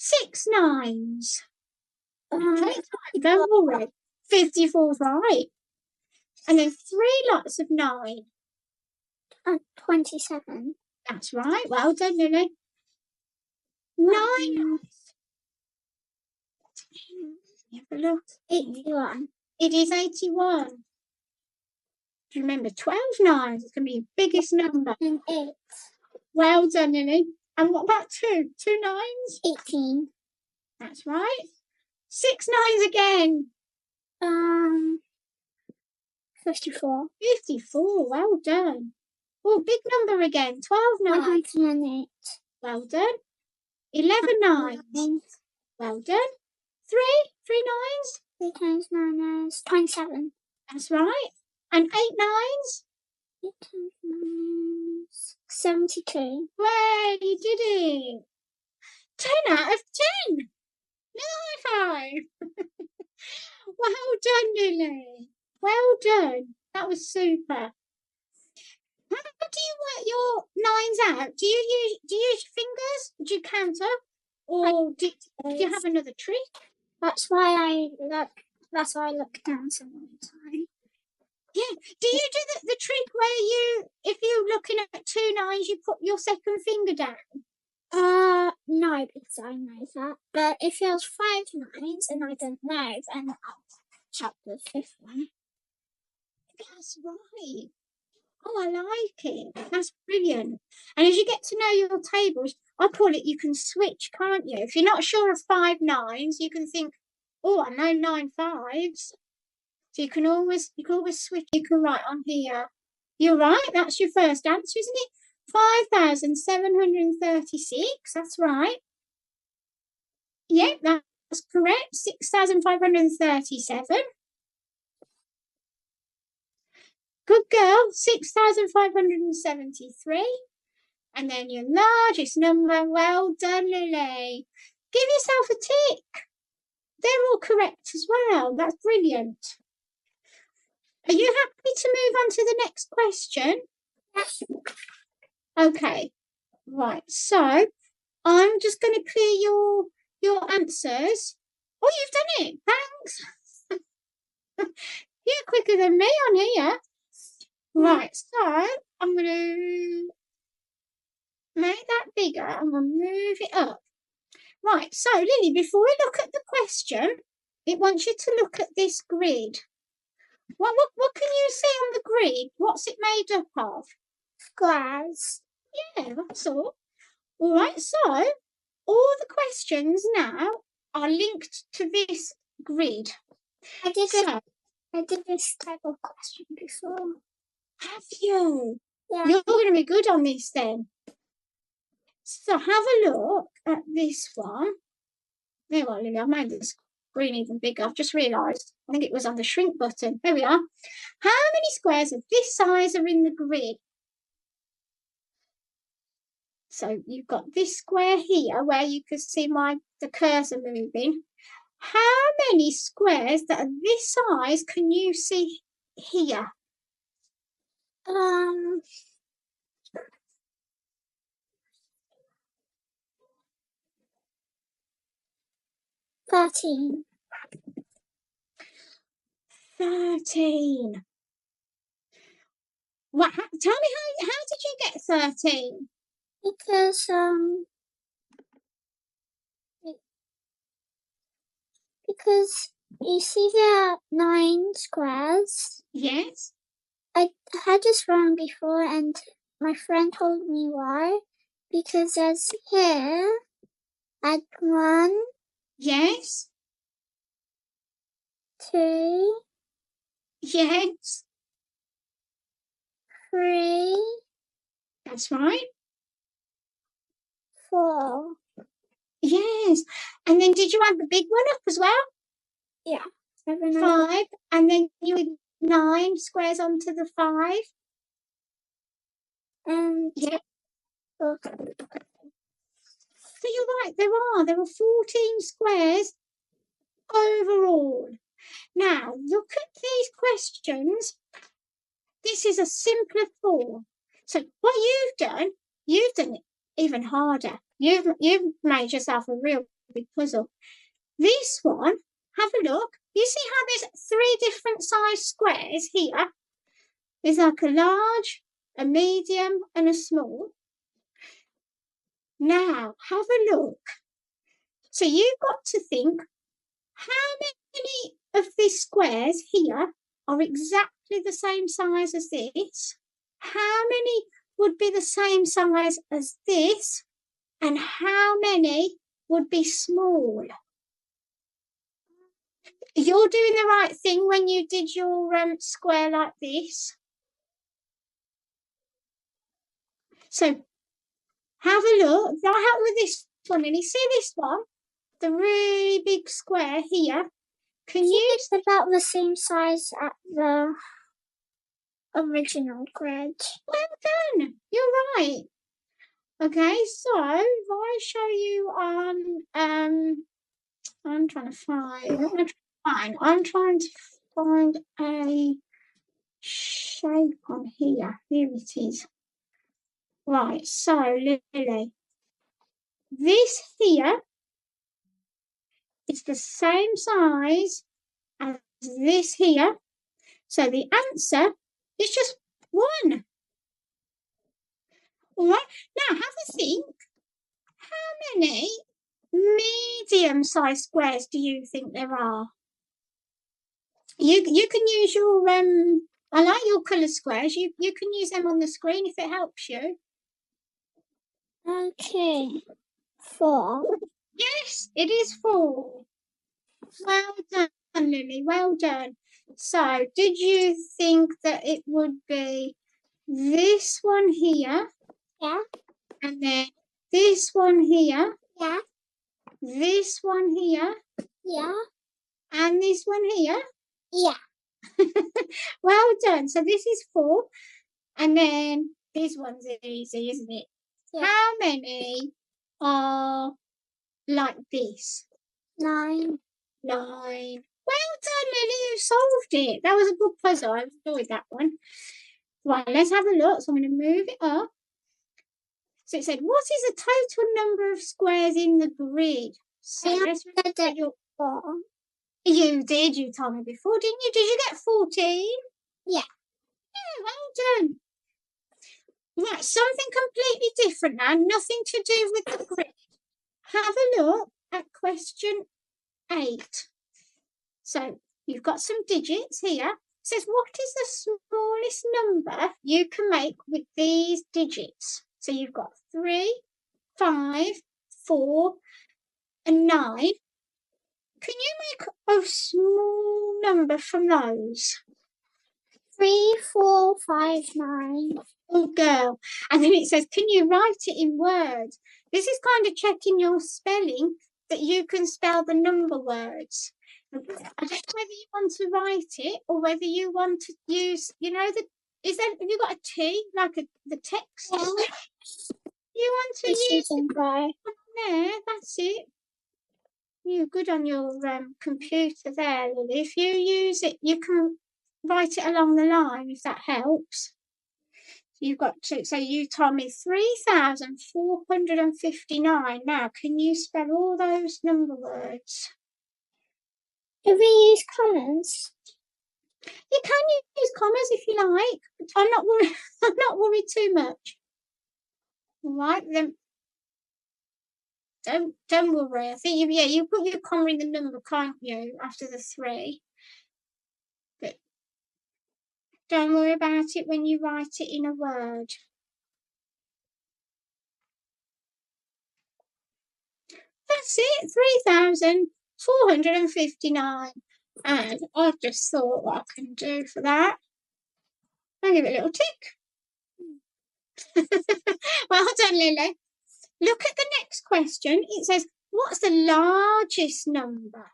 6 nines. Don't worry. 54's right. And then 3 lots of 9. 27. That's right. Well done, Lily. 9. Have a look. 81. It is 81. Do you remember 12 nines? It's going to be your biggest number. And 8. Well done, Lily. And what about 2? 2 nines? 18. That's right. 6 nines again. 54. 54. Well done. Oh, big number again. 12 nines. 108. Well done. 11 nines. Well done. 3 nines. 3 times 9 is 27. That's right. And 8 nines. 8 times 9 is 72. Way, you did it. 10 out of 10. High five. Well done, Lily. Well done. That was super. How do you work your nines out? Do you use your fingers? Do you counter? Or do you have another trick? That's why I look down sometimes. Yeah. Do you do the trick where if you're looking at 2 nines, you put your second finger down? No, because I know that. But if there's 5 nines and I don't know, then I'll check the 5th one. That's right. Oh, I like it. That's brilliant. And as you get to know your tables, I call it you can switch, can't you? If you're not sure of 5 nines, you can think, oh, I know 9 5s. So you can always switch. You can write on here. You're right. That's your first answer, isn't it? 5,736. That's right. Yep, that's correct. 6,537. Good girl. 6,573. And then your largest number. Well done, Lily. Give yourself a tick. They're all correct as well. That's brilliant. Are you happy to move on to the next question? Yes. Okay. Right. So I'm just going to clear your answers. Oh, you've done it. Thanks. You're quicker than me on here. Right. So I'm going to make that bigger. I'm going to move it up. Right. So Lily, before we look at the question, it wants you to look at this grid. What can you see on the grid? What's it made up of? Squares. Yeah, that's all. All right, so all the questions now are linked to this grid. I did this type of question before. Have you? Yeah. You're going to be good on this then. So have a look at this one. There you are, Lily. I've made the screen even bigger. I've just realised. I think it was on the shrink button. There we are. How many squares of this size are in the grid? So you've got this square here where you can see the cursor moving. How many squares that are this size can you see here? 13. 13. What? Tell me how did you get 13? Because you see there are 9 squares. Yes. I had this wrong before and my friend told me why. Because there's here, add 1. Yes. 2. Yes. 3. That's right. 4. Yes. And then did you add the big one up as well? Yeah. 5. And then you add 9 squares onto the 5. Yeah. Okay. So you're right, there are 14 squares overall. Now, look at these questions. This is a simpler form. So what you've done it even harder. You've made yourself a real big puzzle. This one, have a look. You see how there's 3 different size squares here? There's like a large, a medium, and a small. Now, have a look. So you've got to think, how many of these squares here are exactly the same size as this? How many would be the same size as this? And how many would be small? You're doing the right thing when you did your square like this. So have a look. I'll help with this one. And you see this one? The really big square here. Can you? It's about the same size as the original grid. Well done. You're right. Okay, so if I show you on I'm trying to find a shape on here. Here it is. Right, so Lily, this here is the same size as this here. So the answer is just 1. All right, now have a think. How many medium-sized squares do you think there are? You can use your I like your colour squares. You can use them on the screen if it helps you. Okay, 4. Yes, it is 4. Well done, Lily. Well done. So, did you think that it would be this one here? Yeah. And then this one here? Yeah. This one here? Yeah. And this one here? Yeah. Well done. So this is 4. And then this one's easy, isn't it? Yeah. How many are like this? 9. 9. Well done, Lily. You solved it. That was a good puzzle. I enjoyed that one. Right, let's have a look. So I'm going to move it up. So it said, what is the total number of squares in the grid? So let's read your... You did. You told me before, didn't you? Did you get 14? Yeah. Yeah, well done. Right, something completely different now. Nothing to do with the grid. Have a look at question 8. So you've got some digits here. It says, what is the smallest number you can make with these digits? So you've got 3, 5, 4, and 9. Can you make a small number from those? 3, 4, 5, 9. Oh, girl. And then it says, can you write it in words? This is kind of checking your spelling, that you can spell the number words. I don't know whether you want to write it or whether you want to use, you know, have you got a T, like the text? Yeah. You want to use it there, that's it. You're good on your computer there, Lily. If you use it, you can write it along the line, if that helps. You've got to, so you told me 3,459. Now, can you spell all those number words? Do we use commas? You can use commas if you like, but I'm not worried. I'm not worried too much. All right, then. Don't worry. I think you put your comma in the number, can't you, after the 3? But don't worry about it when you write it in a word. That's it, 3,459. And I've just thought what I can do for that. I'll give it a little tick. Well done, Lily. Look at the next question. It says, what's the largest number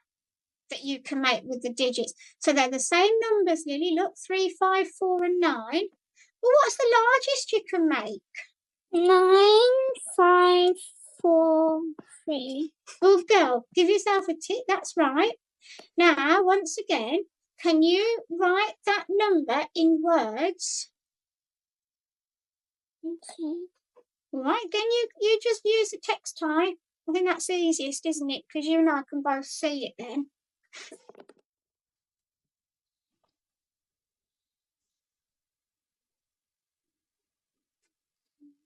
that you can make with the digits? So they're the same numbers, Lily. Look, 3, 5, 4, and 9. Well, what's the largest you can make? 9, 5, 4, 3. Good girl. Give yourself a tick. That's right. Now, once again, can you write that number in words? Okay. All right, then you just use the text type I think that's the easiest, isn't it? Because you and I can both see it then.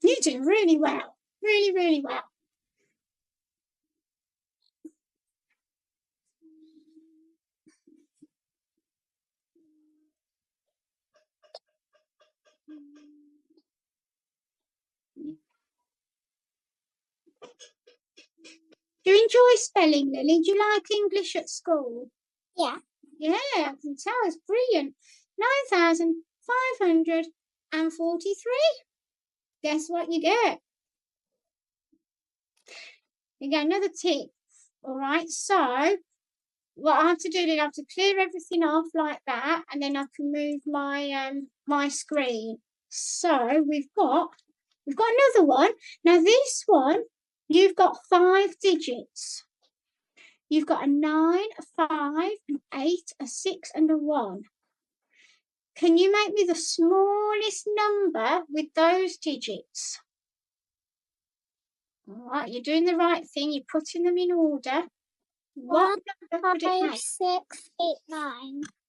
You do really well. Really, really well. Do you enjoy spelling, Lily? Do you like English at school? Yeah. Yeah, I can tell. It's brilliant. 9,543. Guess what you get? You get another tick. All right, so what I have to do is I have to clear everything off like that, and then I can move my my screen. So we've got another one. Now this one, you've got 5 digits. You've got a 9, a 5, an 8, a 6, and a 1. Can you make me the smallest number with those digits? All right, you're doing the right thing. You're putting them in order. What number could it 5, make? 6, 8, 9.